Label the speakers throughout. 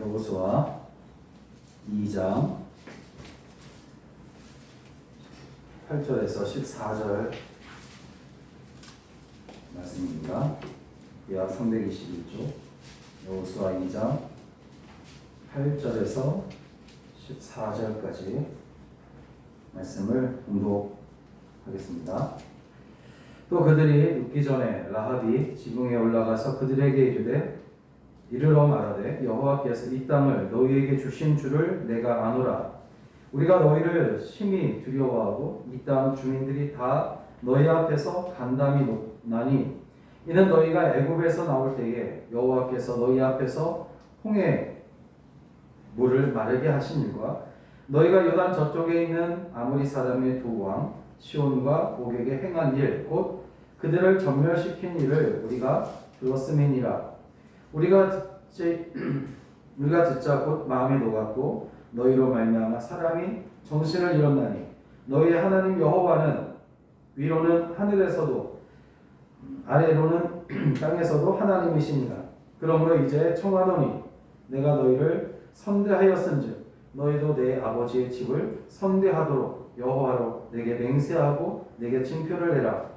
Speaker 1: 여호수아 2장 8절에서 14절 말씀입니다. 약 321조 여호수아 2장 8절에서 14절까지 말씀을 봉독하겠습니다. 또 그들이 눕기 전에 라합이 지붕에 올라가서 그들에게 이르러 말하되 여호와께서 이 땅을 너희에게 주신 줄을 내가 아노라. 우리가 너희를 심히 두려워하고 이 땅 주민들이 다 너희 앞에서 간담이 높나니 이는 너희가 애굽에서 나올 때에 여호와께서 너희 앞에서 홍해 물을 마르게 하신 일과 너희가 요단 저쪽에 있는 아모리 사람의 두 왕 시온과 옥에게 행한 일 곧 그들을 전멸시킨 일을 우리가 들었음이니라. 우리가 듣자 곧 마음에 녹았고 너희로 말미암아 사람이 정신을 잃었나니 너희의 하나님 여호와는 위로는 하늘에서도 아래로는 땅에서도 하나님이시니라. 그러므로 이제 청하노니 내가 너희를 선대하였은즉 너희도 내 아버지의 집을 선대하도록 여호와로 내게 맹세하고 내게 징표를 내라.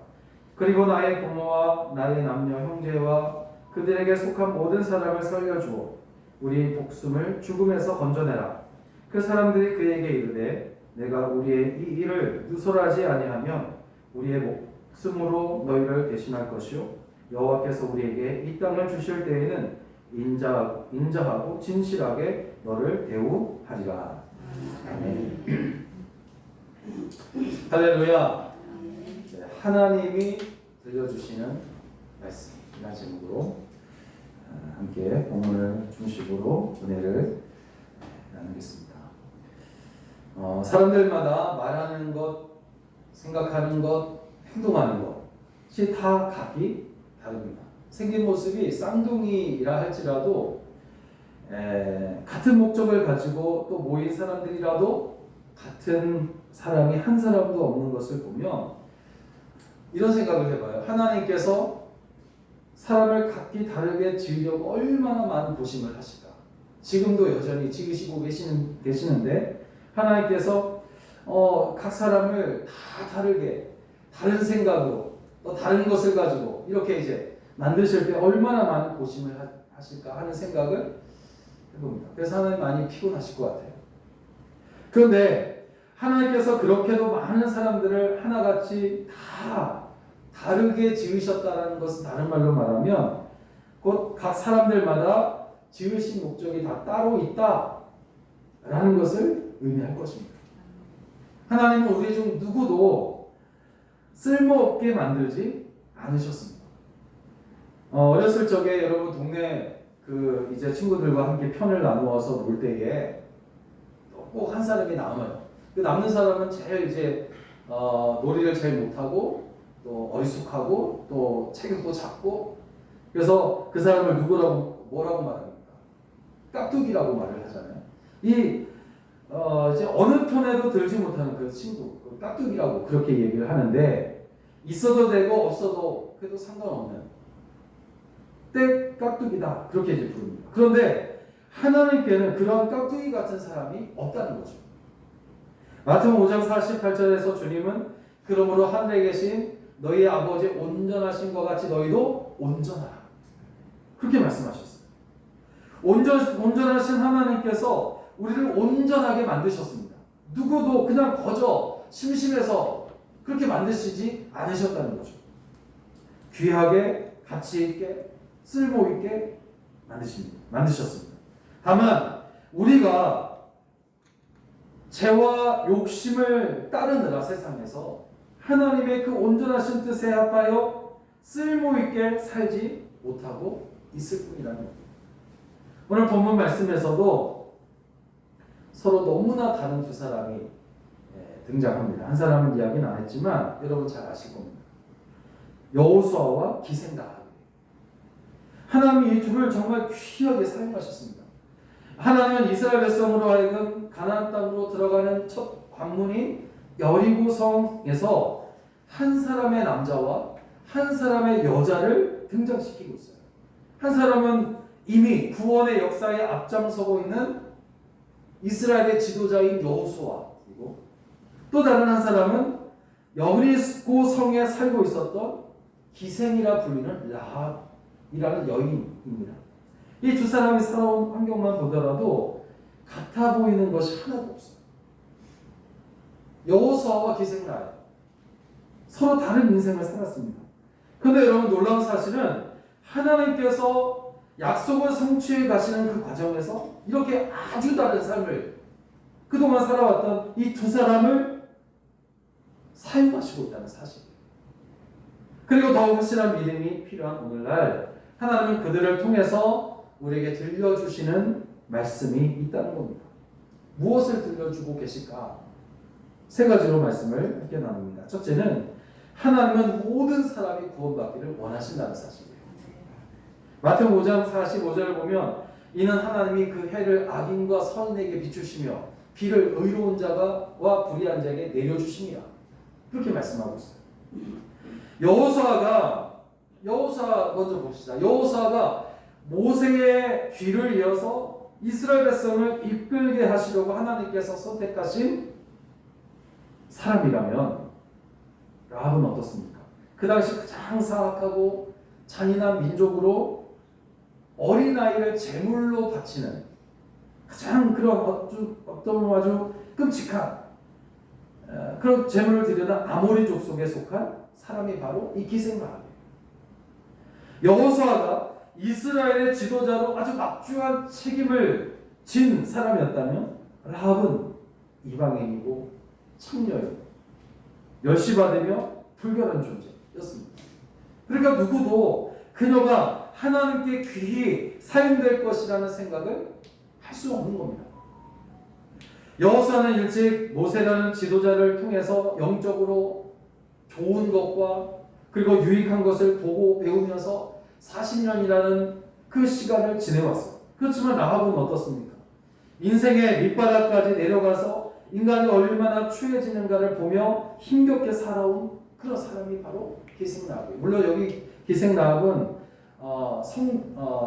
Speaker 1: 그리고 나의 부모와 나의 남녀 형제와 그들에게 속한 모든 사람을 살려주어 우리 목숨을 죽음에서 건져내라. 그 사람들이 그에게 이르되 내가 우리의 이 일을 누설하지 아니하면 우리의 목숨으로 너희를 대신할 것이요 여호와께서 우리에게 이 땅을 주실 때에는 인자하고 진실하게 너를 대우하리라. 아멘. 할렐루야. 하나님이 들려주시는 말씀, 이런 제목으로 함께 본문을 중심으로 은혜를 나누겠습니다. 사람들마다 말하는 것, 생각하는 것, 행동하는 것이 다 각기 다릅니다. 생긴 모습이 쌍둥이라 할지라도 같은 목적을 가지고 또 모인 사람들이라도 같은 사람이 한 사람도 없는 것을 보면 이런 생각을 해봐요. 하나님께서 사람을 각기 다르게 지으려고 얼마나 많은 고심을 하실까. 지금도 여전히 지으시고 계시는데 하나님께서 각 사람을 다 다르게 다른 생각으로 또 다른 것을 가지고 이렇게 이제 만드실 때 얼마나 많은 고심을 하실까 하는 생각을 해봅니다. 그래서 하나님 많이 피곤하실 것 같아요. 그런데 하나님께서 그렇게도 많은 사람들을 하나같이 다 다르게 지으셨다는 것은 다른 말로 말하면 곧 각 사람들마다 지으신 목적이 다 따로 있다라는 것을 의미할 것입니다. 하나님은 우리 중 누구도 쓸모없게 만들지 않으셨습니다. 어렸을 적에 여러분 동네 이제 친구들과 함께 편을 나누어서 놀 때에 꼭 한 사람이 남아요. 그 남는 사람은 제일 이제 놀이를 제일 못하고 또 어리숙하고 또 체격도 작고 그래서 그 사람을 뭐라고 말합니까? 깍두기라고 말을 하잖아요. 이제 어느 편에도 들지 못하는 그 친구, 깍두기라고 그렇게 얘기를 하는데 있어도 되고 없어도 그래도 상관없는 때 깍두기다 그렇게 이제 부릅니다. 그런데 하나님께는 그런 깍두기 같은 사람이 없다는 거죠. 마태복음 5장 48절에서 주님은 그러므로 하늘에 계신 너희 아버지의 온전하신 것 같이 너희도 온전하라 그렇게 말씀하셨어요. 온전하신 하나님께서 우리를 온전하게 만드셨습니다. 누구도 그냥 거저 심심해서 그렇게 만드시지 않으셨다는 거죠. 귀하게 가치 있게 쓸모 있게 만드셨습니다. 다만 우리가 죄와 욕심을 따르느라 세상에서 하나님의 그 온전하신 뜻에 합하여 쓸모있게 살지 못하고 있을 뿐이라는 겁니다. 오늘 본문 말씀에서도 서로 너무나 다른 두 사람이 등장합니다. 한 사람은 이야기는 안 했지만 여러분 잘 아실 겁니다. 여호수아와 기생라합. 하나님이 이 둘을 정말 귀하게 사용하셨습니다. 하나님은 이스라엘 백성으로 하여금 가나안 땅으로 들어가는 첫 관문인 여리고 성에서 한 사람의 남자와 한 사람의 여자를 등장시키고 있어요. 한 사람은 이미 구원의 역사에 앞장서고 있는 이스라엘의 지도자인 여호수아이고, 또 다른 한 사람은 여리고 성에 살고 있었던 기생이라 불리는 라합이라는 여인입니다. 이 두 사람이 살아온 환경만 보더라도 같아 보이는 것이 하나도 없어요. 여호수아와 기생 라합, 서로 다른 인생을 살았습니다. 그런데 여러분, 놀라운 사실은 하나님께서 약속을 성취해 가시는 그 과정에서 이렇게 아주 다른 삶을 그동안 살아왔던 이 두 사람을 사용하시고 있다는 사실이에요. 그리고 더욱 확실한 믿음이 필요한 오늘날, 하나님은 그들을 통해서 우리에게 들려주시는 말씀이 있다는 겁니다. 무엇을 들려주고 계실까? 세 가지로 말씀을 함께 나눕니다. 첫째는, 하나님은 모든 사람이 구원받기를 원하신다는 사실이에요. 마태복음 5장 45절을 보면, 이는 하나님이 그 해를 악인과 선인에게 비추시며 비를 의로운 자와 불의한 자에게 내려주심이라, 그렇게 말씀하고 있어요. 여호수아 먼저 봅시다. 여호수아가 모세의 뒤를 이어서 이스라엘 백성을 이끌게 하시려고 하나님께서 선택하신 사람이라면, 라합은 어떻습니까? 그 당시 가장 사악하고 잔인한 민족으로 어린아이를 제물로 바치는 가장 그런 어떤 아주 끔찍한 그런 제물을 드리는 아모리 족속에 속한 사람이 바로 이 기생 라합이에요. 여호수아가 이스라엘의 지도자로 아주 막중한 책임을 진 사람이었다면, 라합은 이방인이고 창녀이고 멸시받으며 불결한 존재였습니다. 그러니까 누구도 그녀가 하나님께 귀히 사용될 것이라는 생각을 할 수 없는 겁니다. 여호수아는 일찍 모세라는 지도자를 통해서 영적으로 좋은 것과 그리고 유익한 것을 보고 배우면서 40년이라는 그 시간을 지내왔어요. 그렇지만 라합은 어떻습니까? 인생의 밑바닥까지 내려가서 인간이 얼마나 추해지는가를 보며 힘겹게 살아온 그런 사람이 바로 기생 라합이에요. 물론 여기 기생 라합은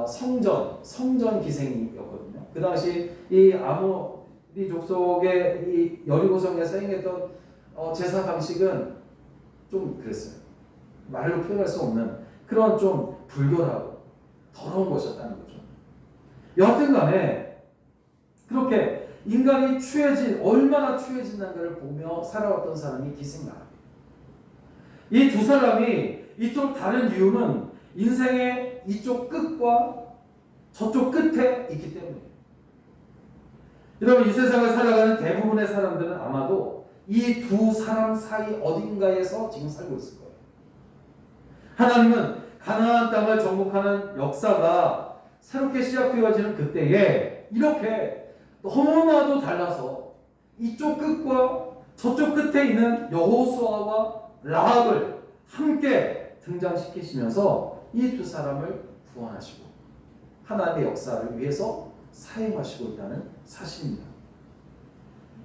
Speaker 1: 성전 기생이었거든요. 그 당시 이 아모리 족속의 이 여리고성에서 행했던 제사 방식은 좀 그랬어요. 말로 표현할 수 없는 그런 좀 불결하고 더러운 것이었다는 거죠. 여하튼 간에 그렇게 인간이 얼마나 추해진다는 보며 살아왔던 사람이 기생 라합이에요. 이 두 사람이 이토록 다른 이유는 인생의 이쪽 끝과 저쪽 끝에 있기 때문이에요. 여러분, 이 세상을 살아가는 대부분의 사람들은 아마도 이 두 사람 사이 어딘가에서 지금 살고 있을 거예요. 하나님은 가나안 땅을 정복하는 역사가 새롭게 시작되어지는 그때에 이렇게 너무나도 달라서 이쪽 끝과 저쪽 끝에 있는 여호수아와 라합을 함께 등장시키시면서 이 두 사람을 구원하시고 하나님의 역사를 위해서 사용하시고 있다는 사실입니다.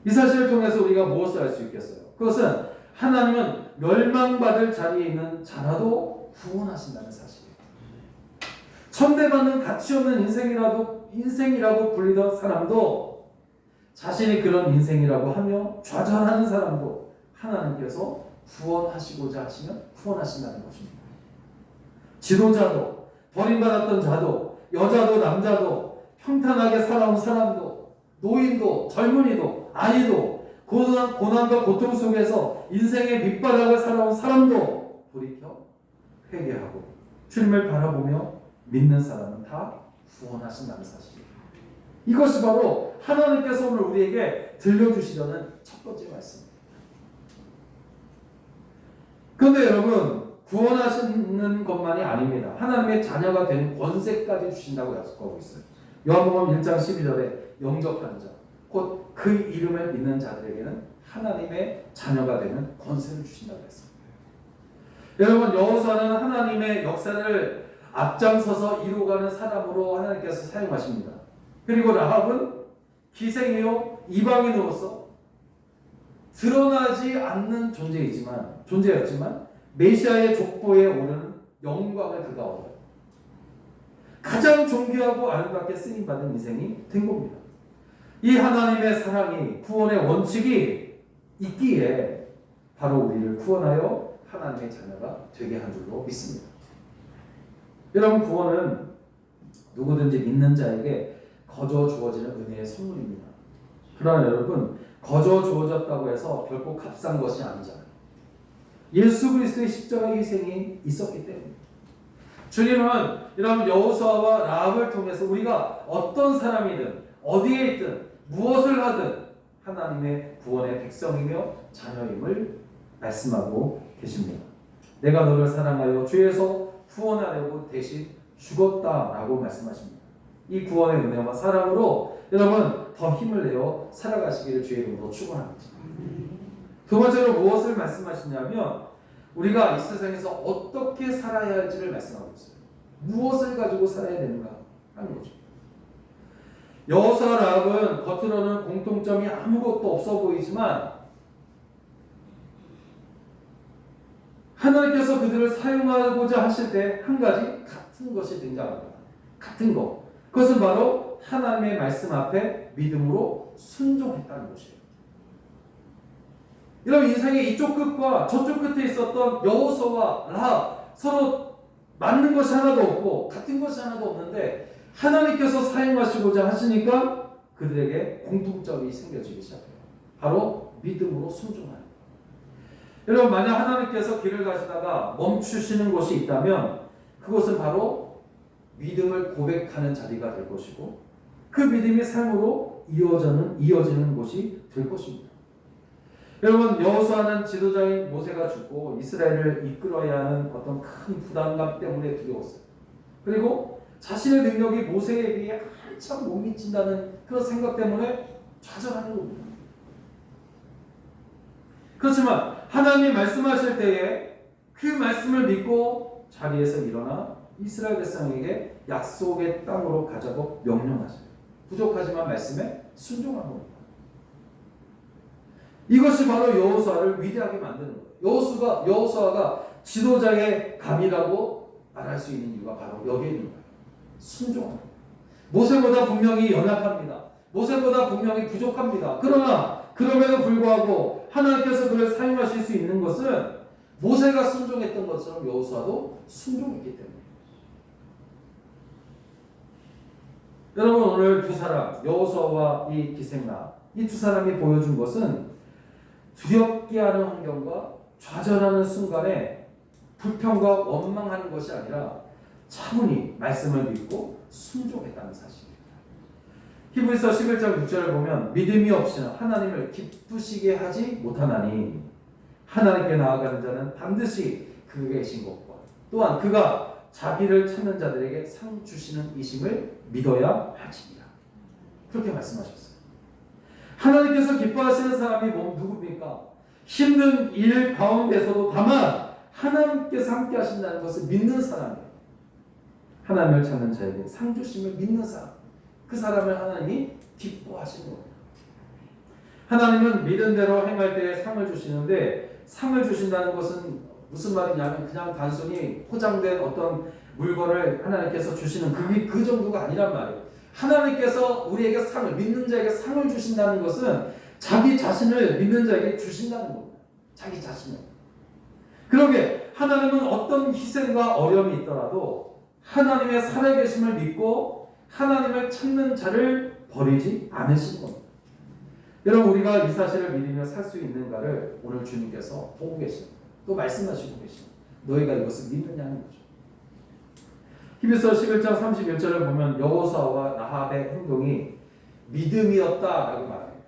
Speaker 1: 이 사실을 통해서 우리가 무엇을 알 수 있겠어요? 그것은 하나님은 멸망받을 자리에 있는 자라도 구원하신다는 사실이에요. 천대받는 가치 없는 인생이라고 불리던 사람도, 자신이 그런 인생이라고 하며 좌절하는 사람도 하나님께서 구원하시고자 하시면 구원하신다는 것입니다. 지도자도, 버림받았던 자도, 여자도 남자도, 평탄하게 살아온 사람도, 노인도, 젊은이도, 아이도, 고난과 고통 속에서 인생의 밑바닥을 살아온 사람도 돌이켜 회개하고 주님을 바라보며 믿는 사람은 다 구원하신다는 사실입니다. 이것이 바로 하나님께서 오늘 우리에게 들려주시려는 첫 번째 말씀입니다. 그런데 여러분, 구원하시는 것만이 아닙니다. 하나님의 자녀가 되는 권세까지 주신다고 약속하고 있어요. 요한복음 1장 12절에 영접하는 자, 곧 그 이름을 믿는 자들에게는 하나님의 자녀가 되는 권세를 주신다고 했습니다. 여러분, 여호수아는 하나님의 역사를 앞장서서 이루어가는 사람으로 하나님께서 사용하십니다. 그리고 라합은 기생이요 이방인으로서 드러나지 않는 존재였지만 메시아의 족보에 오르는 영광을 그가 얻어요. 가장 존귀하고 아름답게 쓰임받은 인생이 된 겁니다. 이 하나님의 사랑이 구원의 원칙이 있기에 바로 우리를 구원하여 하나님의 자녀가 되게 한 줄로 믿습니다. 여러분, 구원은 누구든지 믿는 자에게 거저 주어지는 은혜의 선물입니다. 그러나 여러분, 거저 주어졌다고 해서 결코 값싼 것이 아니잖아요. 예수 그리스도의 십자가 희생이 있었기 때문에 주님은 여러분 여호수아와 라합을 통해서 우리가 어떤 사람이든 어디에 있든 무엇을 하든 하나님의 구원의 백성이며 자녀임을 말씀하고 계십니다. 내가 너를 사랑하여 죄에서 구원하려고 대신 죽었다라고 말씀하십니다. 이 구원의 은혜와 사랑으로 여러분 더 힘을 내어 살아가시기를 주의 이름으로 축원합니다. 두 번째로 무엇을 말씀하시냐면 우리가 이 세상에서 어떻게 살아야 할지를 말씀하고 있어요. 무엇을 가지고 살아야 되는가 하는 거죠. 여호수아와 라합은 겉으로는 공통점이 아무것도 없어 보이지만 하나님께서 그들을 사용하고자 하실 때 한 가지 같은 것이 등장합니다. 같은 것. 그것은 바로 하나님의 말씀 앞에 믿음으로 순종했다는 것이에요. 여러분, 인생의 이쪽 끝과 저쪽 끝에 있었던 여호수아와 라합 서로 맞는 것이 하나도 없고 같은 것이 하나도 없는데 하나님께서 사용하시고자 하시니까 그들에게 공통점이 생겨지기 시작해요. 바로 믿음으로 순종하는 거예요. 여러분, 만약 하나님께서 길을 가시다가 멈추시는 곳이 있다면 그것은 바로 믿음을 고백하는 자리가 될 것이고 그 믿음이 삶으로 이어지는 곳이 될 것입니다. 여러분, 여호수아는 지도자인 모세가 죽고 이스라엘을 이끌어야 하는 어떤 큰 부담감 때문에 두려웠어요. 그리고 자신의 능력이 모세에 비해 한참 못 미친다는 그런 생각 때문에 좌절하는 겁니다. 그렇지만 하나님이 말씀하실 때에 그 말씀을 믿고 자리에서 일어나 이스라엘 백성에게 약속의 땅으로 가자고 명령하셔요. 부족하지만 말씀에 순종한 겁니다. 이것이 바로 여호수아를 위대하게 만드는 거예요. 여호수아가 지도자의 감이라고 말할 수 있는 이유가 바로 여기에 있는 거예요. 순종합니다. 모세보다 분명히 연약합니다. 모세보다 분명히 부족합니다. 그러나 그럼에도 불구하고 하나님께서 그를 사용하실 수 있는 것은 모세가 순종했던 것처럼 여호수아도 순종했기 때문에. 여러분, 오늘 두 사람 여호수아와 이 기생라 이 두 사람이 보여준 것은 두렵게 하는 환경과 좌절하는 순간에 불평과 원망하는 것이 아니라 차분히 말씀을 믿고 순종했다는 사실입니다. 히브리서 11장 6절을 보면 믿음이 없이는 하나님을 기쁘시게 하지 못하나니 하나님께 나아가는 자는 반드시 그에게 계신 것과 또한 그가 자기를 찾는 자들에게 상 주시는 이심을 믿어야 할지니라. 그렇게 말씀하셨어요. 하나님께서 기뻐하시는 사람이 누굽니까? 힘든 일 가운데서도 다만 하나님께서 함께 하신다는 것을 믿는 사람이에요. 하나님을 찾는 자에게 상 주심을 믿는 사람. 그 사람을 하나님이 기뻐하시는 겁니다. 하나님은 믿은 대로 행할 때에 상을 주시는데 상을 주신다는 것은 무슨 말이냐면 그냥 단순히 포장된 어떤 물건을 하나님께서 주시는 그 정도가 아니란 말이에요. 하나님께서 우리에게 상을, 믿는 자에게 상을 주신다는 것은 자기 자신을 믿는 자에게 주신다는 겁니다. 자기 자신을. 그러게 하나님은 어떤 희생과 어려움이 있더라도 하나님의 살아계심을 믿고 하나님을 찾는 자를 버리지 않으신 겁니다. 여러분, 우리가 이 사실을 믿으며 살 수 있는가를 오늘 주님께서 보고 계십니다. 또 말씀하시고 계십니다. 너희가 이것을 믿느냐는 거죠. 히브리서 11장 31절을 보면 여호수아와 라합의 행동이 믿음이었다라고 말합니다.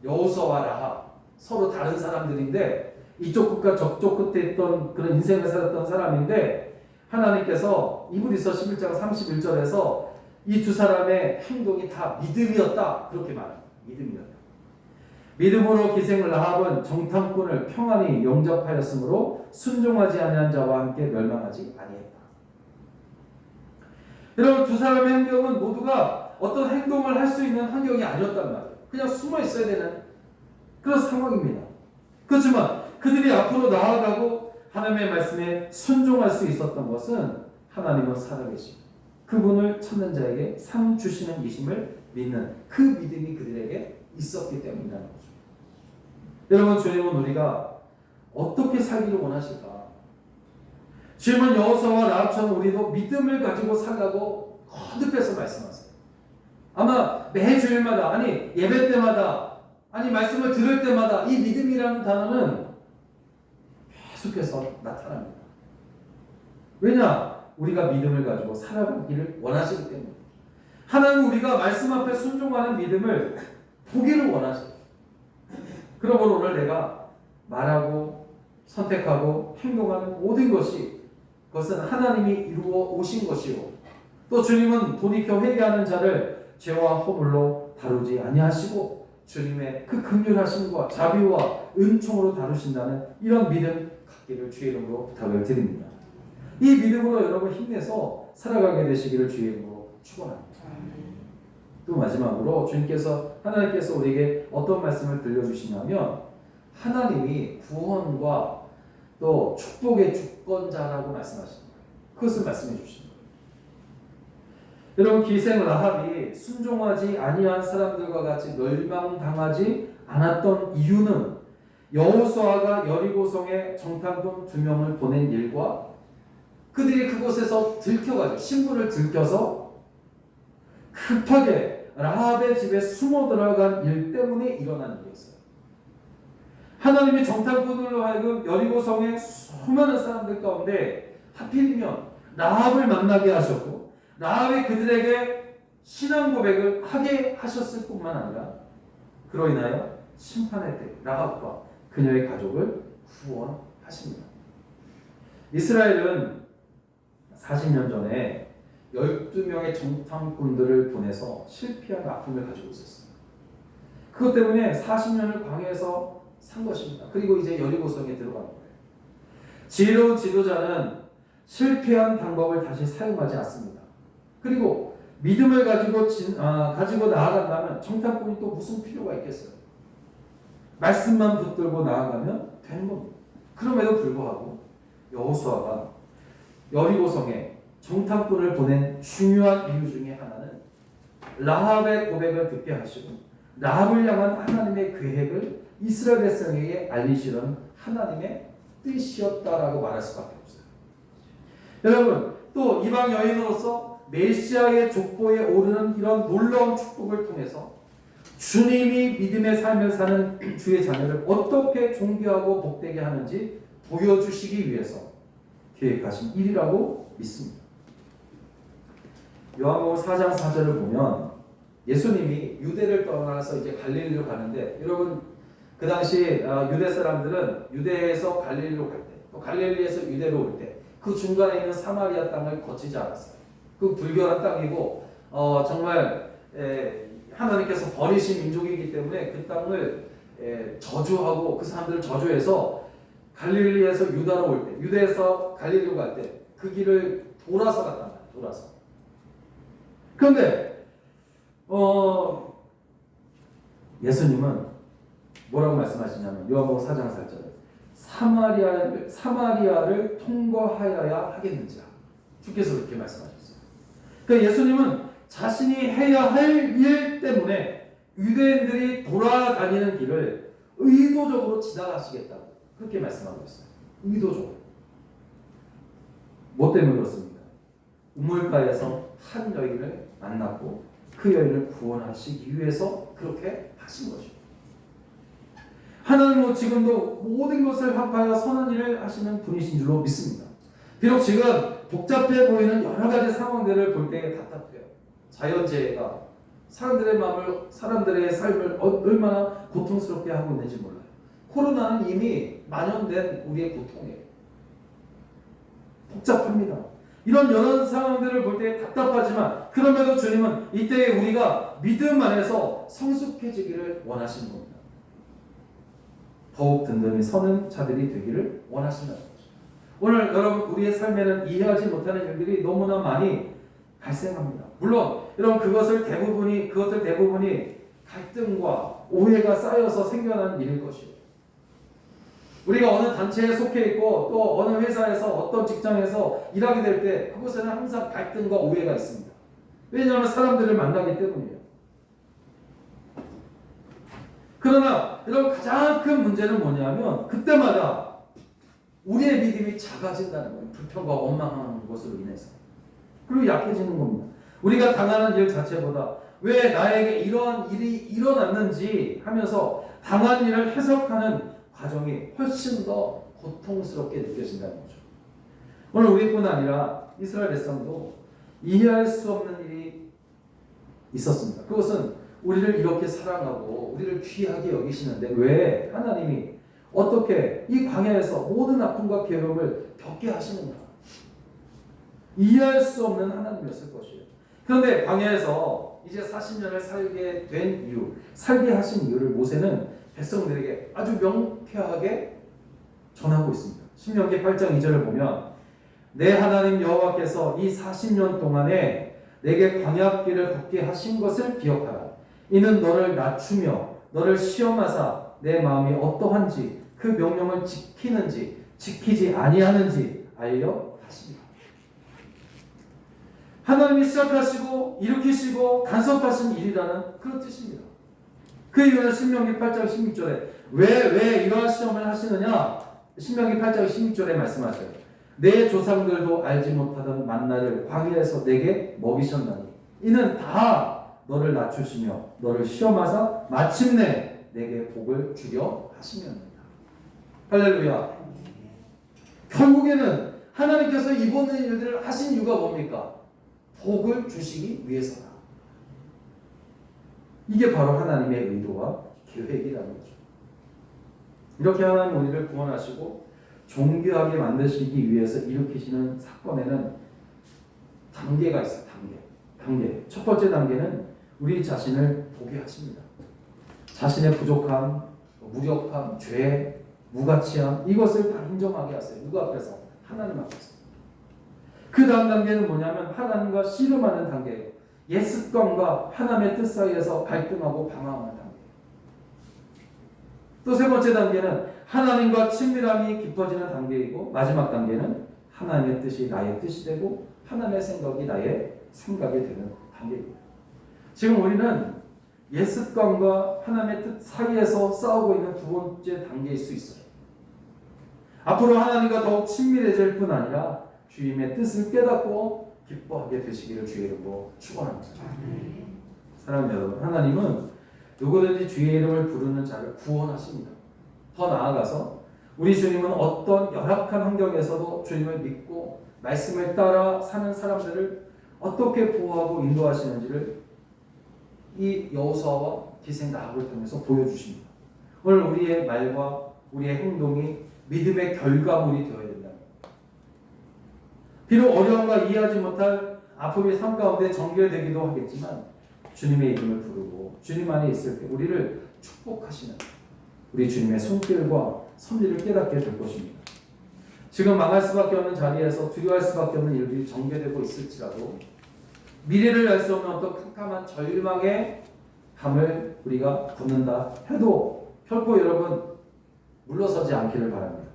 Speaker 1: 여호수아와 라합 서로 다른 사람들인데 이쪽 끝과 저쪽 끝에 있던 그런 인생을 살았던 사람인데 하나님께서 히브리서 11장 31절에서 이 두 사람의 행동이 다 믿음이었다 그렇게 말합니다. 믿음이었다. 믿음으로 기생 라합은 정탐꾼을 평안히 영접하였으므로 순종하지 아니한 자와 함께 멸망하지 아니했다. 여러분, 두 사람의 행동은 모두가 어떤 행동을 할 수 있는 환경이 아니었단 말이에요. 그냥 숨어 있어야 되는 그런 상황입니다. 그렇지만 그들이 앞으로 나아가고 하나님의 말씀에 순종할 수 있었던 것은 하나님은 살아계십니다. 그분을 찾는 자에게 상 주시는 이심을 믿는 그 믿음이 그들에게 있었기 때문이라는 거죠. 여러분, 주님은 우리가 어떻게 살기를 원하실까? 주님은 여호수아와 라합처럼 우리도 믿음을 가지고 살라고 거듭해서 말씀하세요. 아마 매 주일마다, 아니 예배 때마다, 아니 말씀을 들을 때마다 이 믿음이라는 단어는 계속해서 나타납니다. 왜냐? 우리가 믿음을 가지고 살아가기를 원하시기 때문에. 하나님, 우리가 말씀 앞에 순종하는 믿음을 보기를 원하셔요. 그러므로 오늘 내가 말하고 선택하고 행동하는 모든 것이, 그것은 하나님이 이루어 오신 것이요, 또 주님은 돌이켜 회개하는 자를 죄와 허물로 다루지 아니하시고 주님의 그 긍휼하심과 자비와 은총으로 다루신다는 이런 믿음 갖기를 주의 이름으로 부탁을 드립니다. 이 믿음으로 여러분 힘내서 살아가게 되시기를 주의 이름으로 축원합니다. 또 마지막으로 하나님께서 우리에게 어떤 말씀을 들려주시냐면, 하나님이 구원과 또 축복의 주권자라고 말씀하십니다. 그것을 말씀해 주십니다. 여러분, 기생 라합이 순종하지 아니한 사람들과 같이 멸망당하지 않았던 이유는 여호수아가 여리고성에 정탐꾼 2명을 보낸 일과 그들이 그곳에서 들켜가지고 신분을 들켜서 급하게 라합의 집에 숨어 들어간 일 때문에 일어난 일이었어요. 하나님이 정탐꾼으로 하여금 여리고성의 수많은 사람들 가운데 하필이면 라합을 만나게 하셨고, 라합이 그들에게 신앙 고백을 하게 하셨을 뿐만 아니라 그로 인하여 심판의 때 라합과 그녀의 가족을 구원하십니다. 이스라엘은 40년 전에 12명의 정탐꾼들을 보내서 실패한 아픔을 가지고 있었어요. 그것 때문에 40년을 광야에서 산 것입니다. 그리고 이제 여리고성에 들어간 거예요. 지혜로운 지도자는 실패한 방법을 다시 사용하지 않습니다. 그리고 믿음을 가지고 나아간다면 정탐꾼이 또 무슨 필요가 있겠어요? 말씀만 붙들고 나아가면 되는 겁니다. 그럼에도 불구하고 여호수아가 여리고성에 정탐꾼을 보낸 중요한 이유 중에 하나는 라합의 고백을 듣게 하시고 라합을 향한 하나님의 계획을 이스라엘 백성에게 알리시는 하나님의 뜻이었다라고 말할 수밖에 없어요. 여러분, 또 이방 여인으로서 메시아의 족보에 오르는 이런 놀라운 축복을 통해서 주님이 믿음의 삶을 사는 주의 자녀를 어떻게 존귀하고 복되게 하는지 보여주시기 위해서 계획하신 일이라고 믿습니다. 요한복음 4장 4절을 보면 예수님이 유대를 떠나서 이제 갈릴리로 가는데, 여러분 그 당시 유대 사람들은 유대에서 갈릴리로 갈 때, 또 갈릴리에서 유대로 올 때 그 중간에 있는 사마리아 땅을 거치지 않았어요. 그 불결한 땅이고 정말 하나님께서 버리신 민족이기 때문에 그 땅을 저주하고 그 사람들을 저주해서 갈릴리에서 유다로 올 때, 유대에서 갈릴리로 갈 때 그 길을 돌아서 갔단 말이에요. 돌아서. 그런데 예수님은 뭐라고 말씀하시냐면 요한복음 4장 4절 사마리아를 통과하여야 하겠는지라, 주께서 그렇게 말씀하셨어요. 그러니까 예수님은 자신이 해야 할 일 때문에 유대인들이 돌아다니는 길을 의도적으로 지나가시겠다고 그렇게 말씀하고 있어요. 의도적으로. 뭐 때문에 그렇습니까? 우물가에서 한 여인을 만났고 그 여인을 구원하시기 위해서 그렇게 하신 것입니다. 하나님은 지금도 모든 것을 합하여 선한 일을 하시는 분이신 줄로 믿습니다. 비록 지금 복잡해 보이는 여러 가지 상황들을 볼 때 답답해요. 자연재해가 사람들의 삶을 얼마나 고통스럽게 하고 있는지 몰라요. 코로나는 이미 만연된 우리의 고통이에요. 복잡합니다. 이런 여러 상황들을 볼 때 답답하지만 그럼에도 주님은 이때에 우리가 믿음 안에서 성숙해지기를 원하시는 겁니다. 더욱 든든히 서는 자들이 되기를 원하신다는 거죠. 오늘 여러분, 우리의 삶에는 이해하지 못하는 일들이 너무나 많이 발생합니다. 물론 여러분, 그것들 대부분이 갈등과 오해가 쌓여서 생겨난 일일 것이에요. 우리가 어느 단체에 속해 있고 또 어느 회사에서 어떤 직장에서 일하게 될 때 그곳에는 항상 갈등과 오해가 있습니다. 왜냐하면 사람들을 만나기 때문이에요. 그러나 여러분 가장 큰 문제는 뭐냐면 그때마다 우리의 믿음이 작아진다는 거예요. 불평과 원망하는 것으로 인해서. 그리고 약해지는 겁니다. 우리가 당하는 일 자체보다 왜 나에게 이러한 일이 일어났는지 하면서 당한 일을 해석하는 과정이 훨씬 더 고통스럽게 느껴진다는 거죠. 오늘 우리뿐 아니라 이스라엘 백성도 이해할 수 없는 일이 있었습니다. 그것은 우리를 이렇게 사랑하고 우리를 귀하게 여기시는데 왜 하나님이 어떻게 이 광야에서 모든 아픔과 괴로움을 겪게 하시는가? 이해할 수 없는 하나님이었을 것이에요. 그런데 광야에서 이제 40년을 살게 된 이유, 살게 하신 이유를 모세는 백성들에게 아주 명쾌하게 전하고 있습니다. 신명기 8장 2절을 보면 내 하나님 여호와께서 이 40년 동안에 내게 광야길을 걷게 하신 것을 기억하라. 이는 너를 낮추며 너를 시험하사 내 마음이 어떠한지 그 명령을 지키는지 지키지 아니하는지 알려 하십니다. 하나님이 시작하시고 일으키시고 간섭하신 일이라는 그런 뜻입니다. 그 이유는 신명기 8장 16절에 왜 이러한 시험을 하시느냐? 신명기 8장 16절에 말씀하세요. 내 조상들도 알지 못하던 만나를 광야에서 내게 먹이셨나니 이는 다 너를 낮추시며 너를 시험하사 마침내 내게 복을 주려 하시면입니다. 할렐루야. 결국에는 하나님께서 이번 일들을 하신 이유가 뭡니까? 복을 주시기 위해서다. 이게 바로 하나님의 의도와 계획이라는 거죠. 이렇게 하나님 우리를 구원하시고 존귀하게 만드시기 위해서 일으키시는 사건에는 단계가 있어요. 단계. 첫 번째 단계는 우리 자신을 보게 하십니다. 자신의 부족함, 무력함, 죄, 무가치함 이것을 다 인정하게 하세요. 누구 앞에서? 하나님 앞에서. 그 다음 단계는 뭐냐면 하나님과 씨름하는 단계예요. 옛 습관과 하나님의 뜻 사이에서 갈등하고 방황하는 단계. 또 세 번째 단계는 하나님과 친밀함이 깊어지는 단계이고 마지막 단계는 하나님의 뜻이 나의 뜻이 되고 하나님의 생각이 나의 생각이 되는 단계입니다. 지금 우리는 옛 습관과 하나님의 뜻 사이에서 싸우고 있는 두 번째 단계일 수 있어요. 앞으로 하나님과 더욱 친밀해질 뿐 아니라 주님의 뜻을 깨닫고 기뻐하게 되시기를 주의 이름으로 축원합니다. 사랑하는 여러분, 하나님은 누구든지 주의 이름을 부르는 자를 구원하십니다. 더 나아가서 우리 주님은 어떤 열악한 환경에서도 주님을 믿고 말씀을 따라 사는 사람들을 어떻게 보호하고 인도하시는지를 이 여호수아와 기생 라합을 통해서 보여주십니다. 오늘 우리의 말과 우리의 행동이 믿음의 결과물이 되어야 된다. 비록 어려움과 이해하지 못할 아픔의 삶 가운데 정결되기도 하겠지만 주님의 이름을 부르고 주님 안에 있을 때 우리를 축복하시는 우리 주님의 손길과 섭리를 깨닫게 될 것입니다. 지금 망할 수밖에 없는 자리에서 두려워할 수밖에 없는 일들이 전개되고 있을지라도 미래를 알 수 없는 어떤 캄캄한 절망의 밤을 우리가 붙는다 해도 결코 여러분 물러서지 않기를 바랍니다.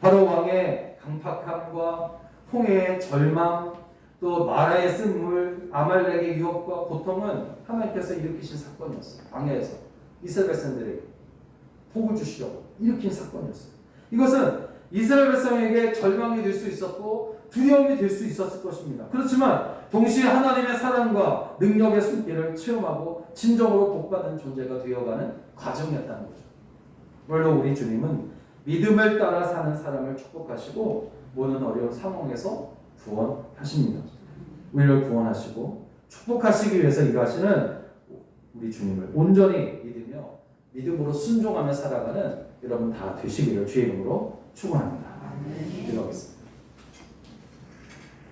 Speaker 1: 바로 왕의 강팍함과 홍해의 절망 또 마라의 쓴물 아말렉의 유혹과 고통은 하나님께서 일으키신 사건이었어요. 광야에서 이스라엘 백성들에게 복을 주시려고 일으킨 사건이었어요. 이것은 이스라엘 백성에게 절망이 될 수 있었고 두려움이 될 수 있었을 것입니다. 그렇지만 동시에 하나님의 사랑과 능력의 손길을 체험하고 진정으로 복받는 존재가 되어가는 과정이었다는 거죠. 물론 우리 주님은 믿음을 따라 사는 사람을 축복하시고 모든 어려운 상황에서 구원하십니다. 우리를 구원하시고 축복하시기 위해서 일하시는 우리 주님을 온전히 믿으며 믿음으로 순종하며 살아가는 여러분 다 되시기를 주의 이름으로 축원합니다. 기도하겠습니다.